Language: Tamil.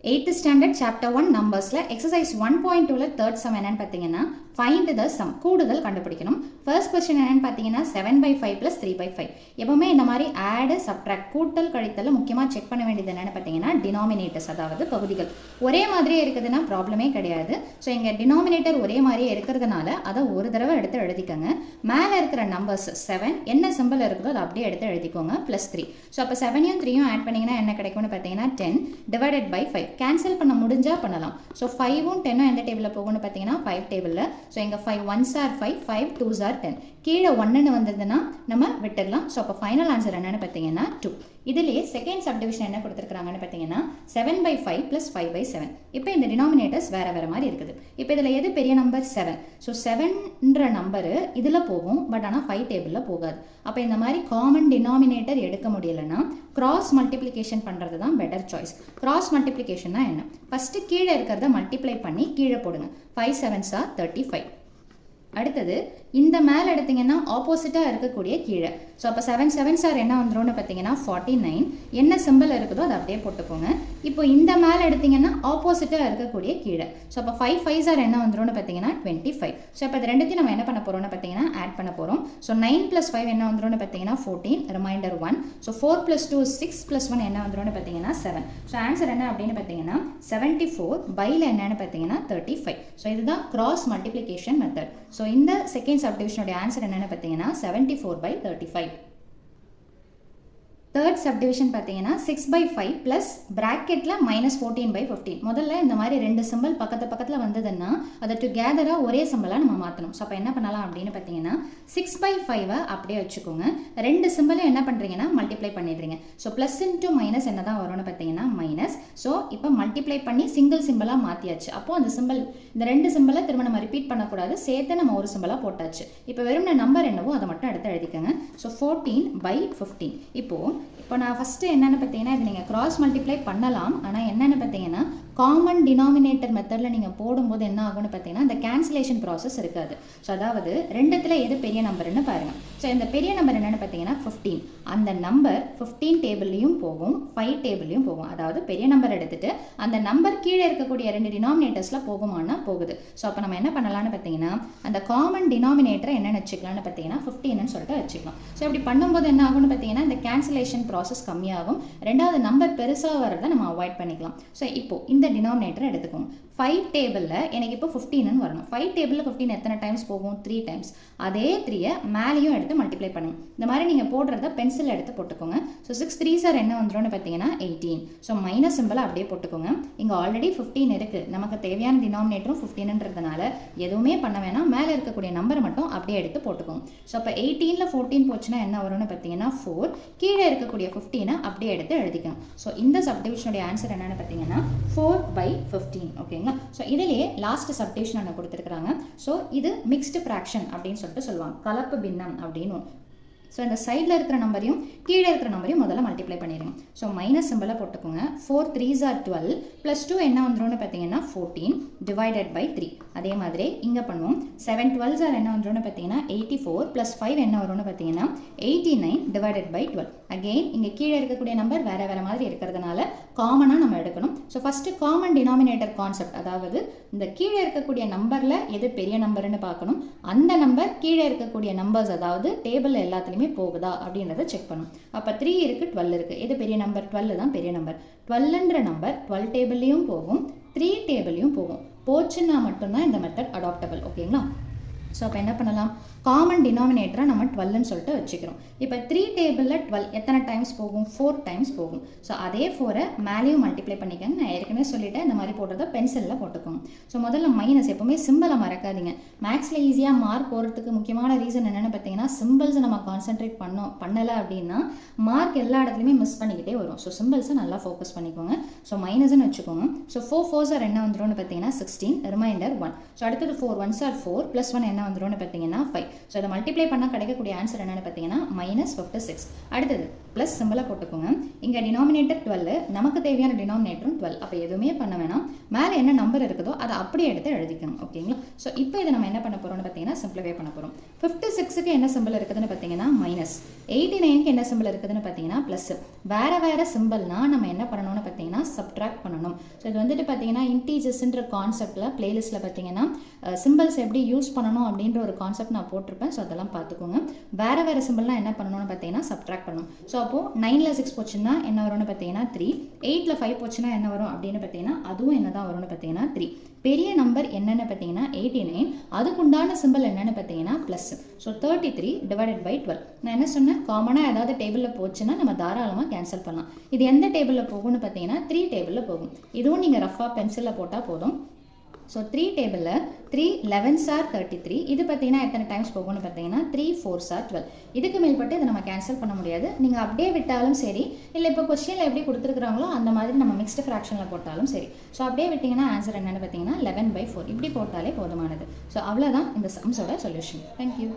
8th standard chapter 1 numbersல exercise 1.2ல third sum என்னன்னு பார்த்தீங்கன்னா find the sum கூடுதல் கண்டுபிடிக்கணும். first question என்னன்னு பார்த்தீங்கன்னா 7/5 plus 3/5. எப்பவுமே இந்த மாதிரி add subtract கூட்டல் கழித்தல் முக்கியமா செக் பண்ண வேண்டியது என்னன்னு பார்த்தீங்கன்னா denominators, அதாவது பகுதிகள் ஒரே மாதிரியே இருக்குதுன்னா ப்ராப்ளமே கிடையாது. ஸோ இங்கே denominator ஒரே மாதிரியே இருக்கிறதுனால அதை ஒரு தடவை எடுத்து எழுதிக்கோங்க. மேலே இருக்கிற நம்பர்ஸ் 7 என்ன சிம்பிள் இருக்குதோ அதை அப்படியே எடுத்து எழுதிக்கோங்க +3. ஸோ அப்போ 7யும் 3யும் ஆட் பண்ணிங்கன்னா என்ன கிடைக்கும்னு பார்த்தீங்கன்னா 10 divided by 5. கேன்சல் பண்ண முடிஞ்சா பண்ணலாம். ஸோ 5ம் 10ம் எந்த டேபிளில் போகும்னு பார்த்தீங்கன்னா 5 டேபிளில். ஸோ இங்கே 5 1s are 5, 5 2s are 10. கீழே 1ன்னு வந்ததுன்னா நம்ம விட்டுடலாம். ஸோ அப்போ ஃபைனல் ஆன்சர் என்னன்னு பார்த்தீங்கன்னா 2. இதுலேயே செகண்ட் சப்டிவிஷன் என்ன கொடுத்துருக்காங்கன்னு பார்த்தீங்கன்னா 7/5 plus 5/7. இப்போ இந்த டினாமினேட்டர்ஸ் வேற வேற மாதிரி இருக்குது. இப்போ இதில் எது பெரிய நம்பர் 7. ஸோ 7ன்ற நம்பரு இதில் போகும், பட் ஆனால் 5 டேபிளில் போகாது. அப்போ இந்த மாதிரி காமன் டினாமினேட்டர் எடுக்க முடியலைன்னா கிராஸ் மல்டிப்ளிகேஷன் பண்ணுறது தான் பெட்டர் சாய்ஸ். கிராஸ் மல்டிப்ளிகேஷன்னா என்ன? ஃபஸ்ட்டு கீழே இருக்கிறத மல்டிப்ளை பண்ணி கீழே போடுங்க. 5 7s are 35. அடுத்தது இந்த மேலே எடுத்தீங்கன்னா ஆப்போசிட்டாக இருக்கக்கூடிய கீழே. ஸோ அப்போ 7 7s are என்ன வந்துடும்னு பார்த்தீங்கன்னா 49. என்ன சிம்பிள் இருக்குதோ அதை அப்படியே போட்டுக்கோங்க. இப்போ இந்த மேலே எடுத்தீங்கன்னா ஆப்போசிட்டாக இருக்கக்கூடிய கீழே. ஸோ அப்போ 5 5s are என்ன வந்துடும்னு பார்த்தீங்கன்னா 25. ஸோ இப்போ இது ரெண்டுத்தையும் நம்ம என்ன பண்ண போகிறோம்னு பார்த்தீங்கன்னா ஆட் பண்ண போகிறோம். ஸோ 9 + 5 என்ன வந்துடும்னு பார்த்தீங்கன்னா 14, ரிமைண்டர் 1. ஸோ 4 + 2 6 + 1 என்ன வந்துடும்னு பார்த்தீங்கன்னா 7. ஸோ ஆன்சர் என்ன அப்படின்னு பார்த்தீங்கன்னா 74 பையில் என்னன்னு பார்த்தீங்கன்னா 35. ஸோ இதுதான் கிராஸ் மல்டிப்ளிகேஷன் மெத்தட். ஸோ இந்த செகண்ட் சப்டிவிஷனுடைய ஆன்சர் என்னன்னு பார்த்தீங்கன்னா 74/35. தேர்ட் சப்டிவிஷன் பார்த்தீங்கன்னா 6/5 ப்ளஸ் ப்ராக்கெட்டில் -14/15. முதல்ல இந்த மாதிரி ரெண்டு சிம்பிள் பக்கத்தில் வந்ததுன்னா அதை டுகெதராக ஒரே சிம்பிளாக நம்ம மாற்றணும். ஸோ அப்போ என்ன பண்ணலாம் அப்படின்னு பார்த்தீங்கன்னா 6/5 அப்படியே வச்சுக்கோங்க. ரெண்டு சிம்பிளும் என்ன பண்ணுறீங்கன்னா மல்டிப்ளை பண்ணிடுறீங்க. ஸோ ப்ளஸ் இன்ட்டு மைனஸ் என்ன தான் வரும்னு பார்த்தீங்கன்னா மைனஸ். ஸோ இப்போ மல்டிப்ளை பண்ணி சிங்கிள் சிம்பிளாக மாற்றியாச்சு. அப்போது அந்த சிம்பிள் இந்த ரெண்டு சிம்பிளை திரும்ப நம்ம ரிப்பீட் பண்ணக்கூடாது, சேர்த்து நம்ம ஒரு சிம்பிளாக போட்டாச்சு. இப்போ வெறும் நம்பர் என்னவோ அதை மட்டும் எடுத்து எழுதிக்கோங்க. ஸோ 14/15. இப்போ நான் ஃபஸ்ட்டு என்னென்னு பார்த்தீங்கன்னா இது நீங்கள் கிராஸ் மல்டிப்ளை பண்ணலாம். ஆனால் என்னென்னு பார்த்தீங்கன்னா காமன் டினாமினேட்டர் மெத்தடில் நீங்கள் போடும்போது என்ன ஆகும்னு பார்த்தீங்கன்னா இந்த கேன்சலேஷன் ப்ராசஸ் இருக்காது. ஸோ அதாவது ரெண்டுத்தில் எது பெரிய நம்பர்னு பாருங்கள். ஸோ இந்த பெரிய நம்பர் என்னென்னு பார்த்தீங்கன்னா 15. அந்த நம்பர் 15 டேபிள்லையும் போகும், 5 டேபிள்லையும் போகும். அதாவது பெரிய நம்பர் எடுத்துகிட்டு அந்த நம்பர் கீழே இருக்கக்கூடிய ரெண்டு டினாமினேட்டர்ஸில் போகுமானா போகுது. ஸோ அப்போ நம்ம என்ன பண்ணலான்னு பார்த்தீங்கன்னா அந்த காமன் டினாமினேட்டரை என்னென்னு வச்சுக்கலாம்னு பார்த்தீங்கன்னா 15ன்னு சொல்லிட்டு வச்சுக்கலாம். ஸோ இப்படி பண்ணும்போது என்ன ஆகும்னு பார்த்தீங்கன்னா இந்த கேன்சலேஷன் ப்ராசஸ் கம்மியாகும். ரெண்டாவது நம்பர் பெருசாக வரதை நம்ம அவாய்ட் பண்ணிக்கலாம். ஸோ இப்போது இந்த டினாமினேட்டரை எடுத்துக்கோங்க. 5 டேபிளில் எனக்கு இப்போ 15ன்னு வரணும். 5 டேபிளில் 15 எத்தனை டைம்ஸ் போகும்? 3 டைம்ஸ். அதே 3யை மேலேயும் எடுத்து மல்டிப்ளை பண்ணுங்க. இந்த மாதிரி நீங்கள் போடுறத பென்சில் எடுத்து போட்டுக்கோங்க. ஸோ 6 3s are என்ன வந்துடும்னு பார்த்தீங்கன்னா 18. ஸோ மைனஸ் சிம்பிளை அப்படியே போட்டுக்கோங்க. இங்கே ஆல்ரெடி 15 இருக்குது, நமக்கு தேவையான டினாமினேட்டரும் 15ன்றதுனால எதுவுமே பண்ண வேணாம், மேலே இருக்கக்கூடிய நம்பரை மட்டும் அப்படியே எடுத்து போட்டுக்கோங்க. ஸோ அப்போ 18ல் 14 போச்சுன்னா என்ன வரும்னு பார்த்தீங்கன்னா 4. கீழே இருக்கக்கூடிய 15 அப்படியே எடுத்து எழுதிக்கோங்க. ஸோ இந்த சப்டிவிஷனுடைய ஆன்சர் என்னன்னு பார்த்தீங்கன்னா 4/15. ஓகேங்களா? ஸோ இதிலேயே லாஸ்ட் சப்டிவிஷன் ஒன்று கொடுத்துருக்குறாங்க. ஸோ இது மிக்ஸ்டு ஃப்ராக்ஷன் அப்படின்னு சொல்லிட்டு சொல்லுவாங்க, கலப்பு பின்னம் அப்படின்னு. ஸோ இந்த சைடில் இருக்கிற நம்பரையும் கீழே இருக்கிற நம்பரையும் முதல்ல மல்டிப்ளை பண்ணிடுங்க. ஸோ மைனஸ் சிம்பிளை போட்டுக்கோங்க. 4 3s are 12 + 2 என்ன வந்துடும்னு பார்த்தீங்கன்னா 14 டிவைடட் பை 3. அதே மாதிரி இங்கே பண்ணுவோம். 7 12s are என்ன வந்துடும்னு பார்த்தீங்கன்னா 84 + 5 என்ன வரும்னு பார்த்தீங்கன்னா 89 டிவைடட் பை 12. அகெயின் இங்கே கீழே இருக்கக்கூடிய நம்பர் வேறு வேறு மாதிரி இருக்கிறதுனால காமனாக நம்ம எடுக்கணும். So first common denominator concept, அதாவது இந்த கீழே இருக்கக்கூடிய நம்பரில் எது பெரிய நம்பர்னு பார்க்கணும். அந்த நம்பர் கீழே இருக்கக்கூடிய நம்பர்ஸ், அதாவது டேபிள் எல்லாத்துலேயுமே போகுதா அப்படின்றத செக் பண்ணும். அப்போ 3 இருக்குது 12 இருக்குது, எது பெரிய நம்பர்? 12 தான் பெரிய நம்பர். 12ன்ற நம்பர் 12 டேபிள்லையும் போகும், 3 டேபிள்லையும் போச்சுன்னா மட்டும்தான் இந்த மெத்தட் அடாப்டபிள். ஓகேங்களா? ஸோ அப்போ என்ன பண்ணலாம்? காமன் டினாமினேட்டரை நம்ம 12ன்னு சொல்லிட்டு வச்சுக்கிறோம். இப்போ 3 டேபிளில் 12 எத்தனை டைம்ஸ் போகும்? 4 டைம்ஸ் போகும். ஸோ அதே 4ஐ மேலேயும் மல்டிப்ளை பண்ணிக்கோங்க. நான் ஏற்கனவே சொல்லிவிட்டேன், இந்த மாதிரி போடுறத பென்சிலில் போட்டுக்கோங்க. ஸோ முதல்ல மைனஸ், எப்போவுமே சிம்பிளை மறக்காதீங்க. மேக்ஸில் ஈஸியாக மார்க் போடுறதுக்கு முக்கியமான ரீசன் என்னென்னு பார்த்தீங்கன்னா சிம்பிள்ஸை நம்ம கான்சென்ட்ரேட் பண்ணலை அப்படின்னா மார்க் எல்லா இடத்துலையுமே மிஸ் பண்ணிக்கிட்டே வரும். ஸோ சிம்பிள்ஸை நல்லா ஃபோக்கஸ் பண்ணிக்கோங்க. ஸோ மைனஸ்ன்னு வச்சுக்கோங்க. ஸோ 4 4s are என்ன வந்துடும்னு பார்த்தீங்கன்னா 16, ரிமைண்டர் 1. ஸோ அடுத்தது 4 1s are 4 + 1 என்ன என்ன வந்துரும்னு பார்த்தீங்கன்னா 5. ஸோ இதை மல்டிப்ளை பண்ணால் கிடைக்கக்கூடிய ஆன்சர் என்னென்னு பார்த்தீங்கன்னா -56. அடுத்தது ப்ளஸ் சிம்பிளாக போட்டுக்கோங்க. இங்கே டினாமினேட்டர் 12, நமக்கு தேவையான டினாமினேட்டரும் 12. அப்போ எதுவுமே பண்ண வேணாம், மேலே என்ன நம்பர் இருக்குதோ அதை அப்படியே எடுத்து எழுதிக்கோங்க. ஓகேங்களா? ஸோ இப்போ இதை நம்ம என்ன பண்ண போகிறோம்னு பார்த்தீங்கன்னா சிம்பிளிஃபை பண்ண போகிறோம். 56க்கு என்ன சிம்பிள் இருக்குதுன்னு பார்த்தீங்கன்னா மைனஸ், 89க்கு என்ன சிம்பிள் இருக்குதுன்னு பார்த்தீங்கன்னா ப்ளஸ். வேறு சிம்பிள்னா நம்ம என்ன பண்ணணும்னு பார்த்தீங்கன்னா சப்ட்ராக்ட் பண்ணணும். ஸோ இது வந்துட்டு பார்த்தீங்கன்னா இன்டீஜர்ஸ்ன்ற கான்செப்டில் பிளேலிஸ்ட்டில் பார்த்தீங்கன்னா சிம்பிள்ஸ் எப்படி யூஸ் பண்ணணும் அப்படின்ற ஒரு கான்செப்ட் நான் போட்டிருப்பேன். ஸோ அதெல்லாம் பார்த்துக்கோங்க. வேறு சிம்பிள்லாம் என்ன பண்ணணும்னு பார்த்தீங்கன்னா சப்ட்ராக்ட் பண்ணணும். ஸோ அப்போது 9ல் 6 போச்சுன்னா என்ன வரும்னு பார்த்தீங்கன்னா 3, 8ல் 5 போச்சுன்னா என்ன வரும் அப்படின்னு பார்த்தீங்கன்னா அதுவும் என்ன தான் வரும்னு பார்த்தீங்கன்னா 3. பெரிய நம்பர் என்னென்னு பார்த்தீங்கன்னா 89, அதுக்குண்டான சிம்பிள் என்னென்னு பார்த்தீங்கன்னா ப்ளஸ். So 33 divided by 12. நான் என்ன சொன்னேன், காமனாக ஏதாவது டேபிளில் போச்சுன்னா நம்ம தாராளமாக கேன்சல் பண்ணலாம். இது எந்த டேபிளில் போகும்னு பார்த்தீங்கன்னா 3 டேபிளில் போகும். இதுவும் நீங்கள் ரஃபாக பென்சிலில் போட்டால் போதும். ஸோ 3 டேபிளில் 3 11s are 33. இது பார்த்தீங்கன்னா எத்தனை டைம்ஸ் போகும்னு பார்த்தீங்கன்னா 3 4s are 12. இதுக்கு மேல்பட்டு இதை நம்ம கேன்சல் பண்ண முடியாது. நீங்கள் அப்படியே விட்டாலும் சரி, இல்லை இப்போ கொஸ்டினில் எப்படி கொடுத்துருக்குறாங்களோ அந்த மாதிரி நம்ம மிக்ஸ்டு ஃப்ராக்ஷனில் போட்டாலும் சரி. ஸோ அப்படியே விட்டிங்கன்னா ஆன்சர் என்னென்னு பார்த்தீங்கன்னா 11/4 இப்படி போட்டாலே போதுமானது. ஸோ அவ்வளோதான் இந்த சம்ஸோட சொல்யூஷன். தேங்க்யூ.